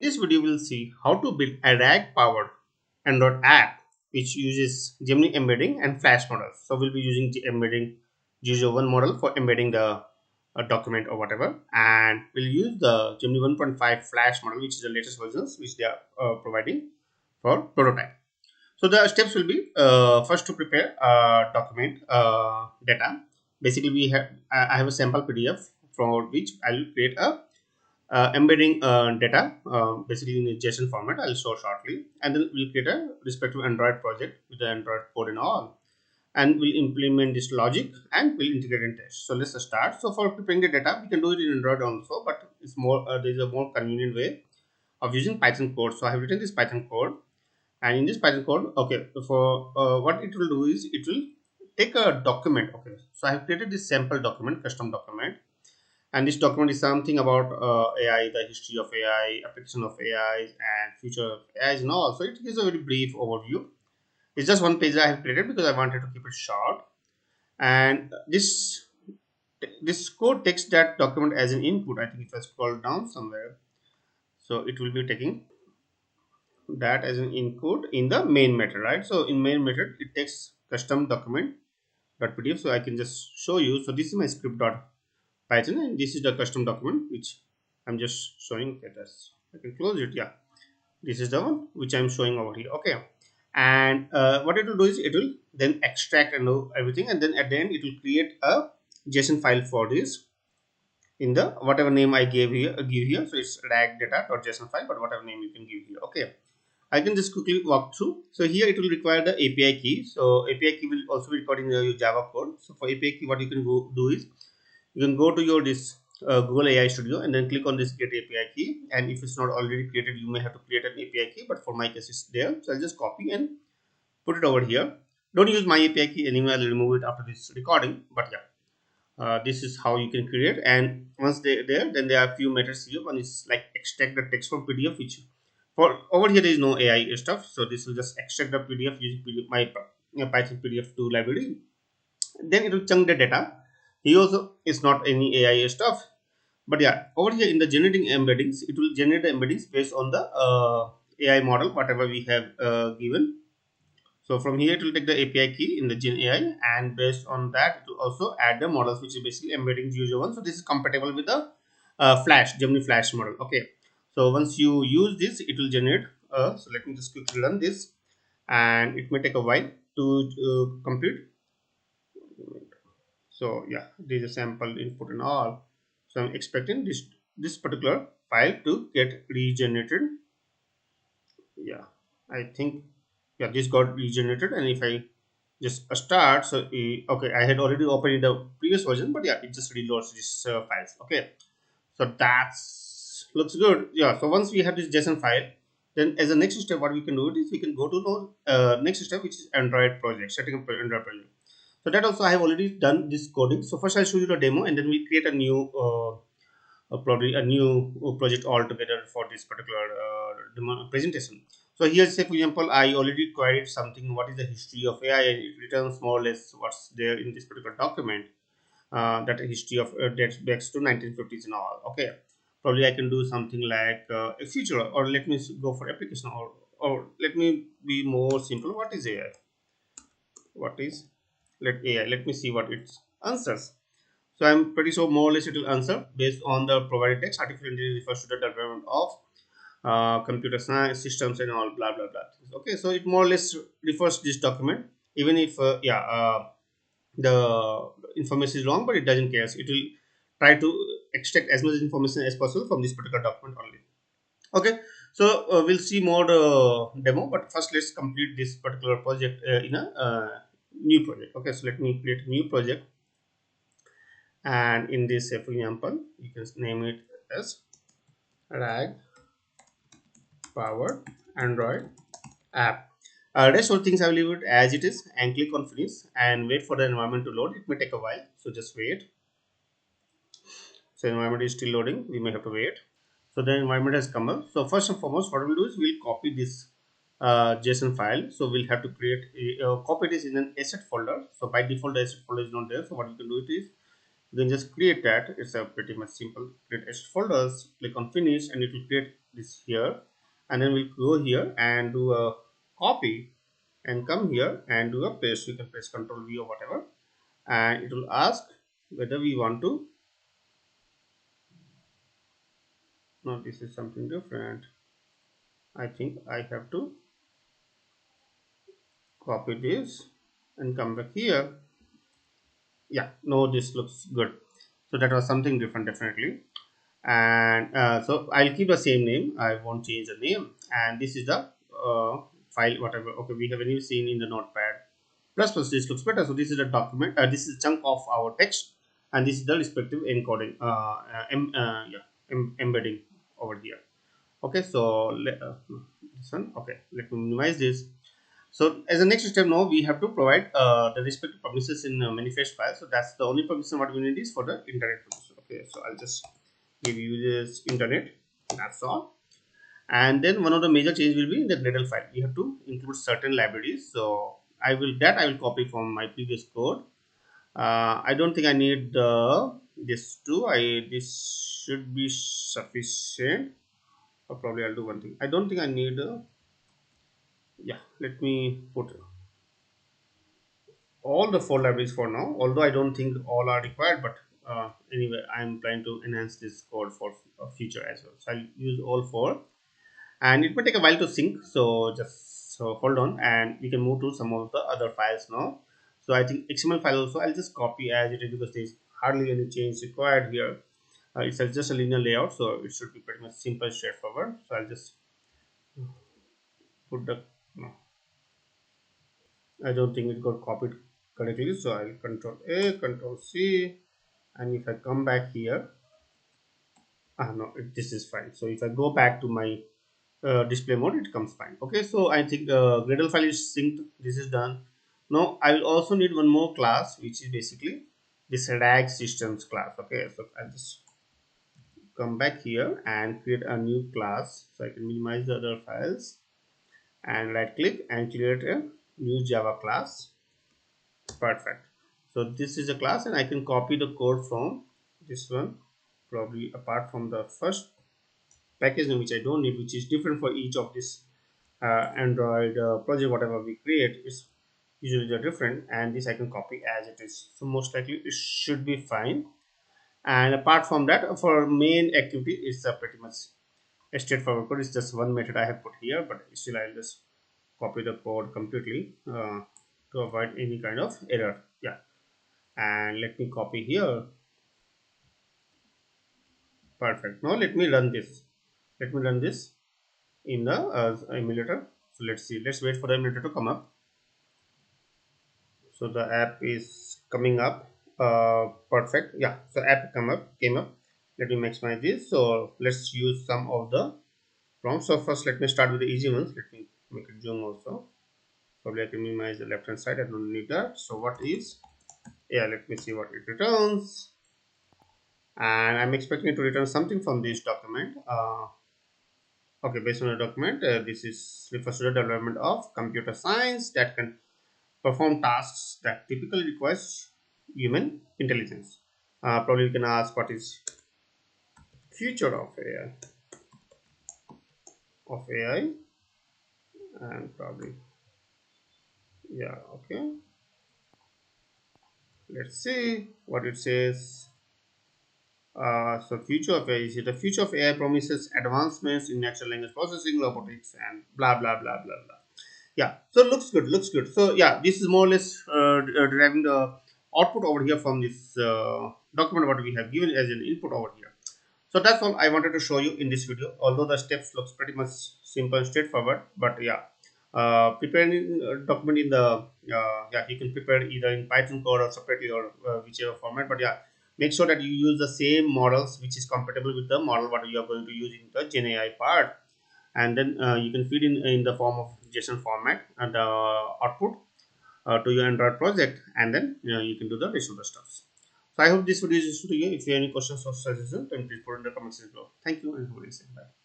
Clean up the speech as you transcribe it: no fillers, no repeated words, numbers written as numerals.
this video we'll see how to build a RAG powered Android app which uses Gemini embedding and Flash models. So we'll be using the embedding G01 model for embedding the document or whatever, and we'll use the Gemini 1.5 Flash model, which is the latest versions which they are providing for prototype. So the steps will be first to prepare document data. Basically, I have a sample PDF for which I will create a embedding data basically in a JSON format. I'll show shortly, and then we'll create a respective Android project with the Android code and all, and we'll implement this logic and we'll integrate and test. So let's start. So for preparing the data, we can do it in Android also, but it's more there's a more convenient way of using Python code. So I have written this Python code, and in this Python code, okay, for what it will do is it will take a document. Okay, so I have created this sample document, custom document, and this document is something about AI, the history of AI, application of AI, and future of AI and all. So it gives a very brief overview. It's just one page I have created because I wanted to keep it short, and this code takes that document as an input. I think if I scroll down somewhere, so it will be taking that as an input in the main method, right? So in main method it takes custom document .pdf. So I can just show you. So this is my script Python, and this is the custom document which I'm just showing. Okay, that's, I can close it. Yeah, this is the one which I'm showing over here. Okay, and what it will do is it will then extract and do everything, and then at the end it will create a JSON file for this in the whatever name I give here. So it's rag data.json file, but whatever name you can give here. Okay, I can just quickly walk through. So here it will require the API key. So API key will also be recording your Java code. So for API key, what you can do is you can go to your this Google AI Studio and then click on this get API key. And if it's not already created, you may have to create an API key. But for my case, it's there. So I'll just copy and put it over here. Don't use my API key anyway. I'll remove it after this recording. But yeah, this is how you can create. And once they're there, then there are a few methods here. One is like extract the text from PDF, which for over here there is no AI stuff. So this will just extract the PDF using my Python PDF2 library. Then it will chunk the data. Here also is not any AI stuff. But yeah, over here in the generating embeddings, it will generate the embeddings based on the AI model, whatever we have given. So from here, it will take the API key in the Gen AI, and based on that, it will also add the models, which is basically embedding user one. So this is compatible with the Flash, Gemini Flash model. Okay. So once you use this, it will generate. So let me just quickly run this, and it may take a while to complete. So yeah, there is a sample input and all. So I'm expecting this particular file to get regenerated. Yeah, I think, yeah, this got regenerated. And if I just start, so okay, I had already opened in the previous version, but yeah, it just reloads this files. Okay, so that's looks good. Yeah, so once we have this JSON file, then as a next step, what we can do is we can go to the next step, which is Android project, setting up Android project. So that also I have already done this coding. So first I'll show you the demo, and then we create a new probably a new project altogether for this particular presentation. So here, say for example, I already queried something. What is the history of AI? And it returns more or less what's there in this particular document. That history of dates back to 1950s and all. Okay, probably I can do something like a feature, or let me go for application, or let me be more simple. What is AI? What is let me see what it answers. So I'm pretty sure more or less it will answer based on the provided text. Artificial intelligence refers to the development of computer science systems and all blah blah blah. Okay, so it more or less refers to this document, even if the information is wrong, but it doesn't care. So it will try to extract as much information as possible from this particular document only. Okay, so we'll see more demo, but first let's complete this particular project in a new project. Okay, so let me create a new project, and in this, for example, you can name it as rag powered Android app. Rest of things I will leave it as it is and click on finish and wait for the environment to load. It may take a while, so just wait. So environment is still loading, we may have to wait. So the environment has come up. So first and foremost, what we'll do is we'll copy this JSON file. So we'll have to create copy this in an asset folder. So by default the asset folder is not there. So what you can do it is you can just create that. It's a pretty much simple. Create asset folders, click on finish, and it will create this here, and then we'll go here and do a copy and come here and do a paste. You can press Ctrl V or whatever, and it will ask whether we want to. No, this is something different. I think I have to copy this and come back here. Yeah, no, this looks good. So that was something different, definitely. And so I'll keep the same name. I won't change the name. And this is the file, whatever. Okay, we have a new scene in the notepad. Plus, this looks better. So this is a document. This is a chunk of our text, and this is the respective encoding, embedding over here. Okay, so this one. Okay, let me minimize this. So as a next step, now we have to provide the respective permissions in manifest file. So that's the only permission what we need is for the internet permission. Okay, so I'll just give you this internet. That's all. And then one of the major change will be in the Gradle file. We have to include certain libraries. So I will copy from my previous code. I don't think I need this too. This should be sufficient. Or probably I'll do one thing. I don't think I need. Yeah, let me put all the four libraries for now, although I don't think all are required, but anyway, I'm trying to enhance this code for future as well. So I'll use all four, and it may take a while to sync, so just so hold on, and we can move to some of the other files now. So I think XML file also I'll just copy as it is, because there's hardly any change required here. It's just a linear layout, so it should be pretty much simple, straightforward. So I'll just put the no, I don't think it got copied correctly, so I'll Control A, Control C, and if I come back here, no, this is fine. So if I go back to my display mode, it comes fine. Okay, so I think Gradle file is synced. This is done. Now I will also need one more class, which is basically this RAG systems class. Okay, so I'll just come back here and create a new class, so I can minimize the other files and right click and create a new Java class. Perfect. So this is a class, and I can copy the code from this one, probably apart from the first package name, which I don't need, which is different for each of this Android project. Whatever we create is usually they're different, and this I can copy as it is. So most likely it should be fine. And apart from that, for main activity, it's a pretty much a straightforward code. It's just one method I have put here, but still I'll just copy the code completely to avoid any kind of error. Yeah, and let me copy here. Perfect. Now let me run this. Let me run this in the emulator. So let's see. Let's wait for the emulator to come up. So the app is coming up. Perfect. Yeah. So app came up. Let me maximize this. So let's use some of the prompts. So first, let me start with the easy ones. Let me make it zoom also. Probably I can minimize the left hand side. I don't need that. So what is? Yeah. Let me see what it returns. And I'm expecting it to return something from this document. Okay, based on the document, this is refers to the development of computer science that can perform tasks that typically requires human intelligence. Probably you can ask what is future AI, and probably yeah. Okay, let's see what it says. So future of AI, the future of AI promises advancements in natural language processing, robotics, and blah blah blah blah blah. Yeah, so looks good. So yeah, this is more or less deriving the output over here from this document what we have given as an input over here. So that's all I wanted to show you in this video, although the steps looks pretty much simple and straightforward. But yeah, preparing a document in the yeah, you can prepare either in Python code or separately, or whichever format. But yeah, make sure that you use the same models which is compatible with the model what you are going to use in the Gen AI part, and then you can feed in the form of JSON format and the output to your Android project, and then you can do the rest of the stuff. So I hope this video is useful to you. If you have any questions or suggestions, then please put in the comment section below. Thank you, and have a nice day. Bye.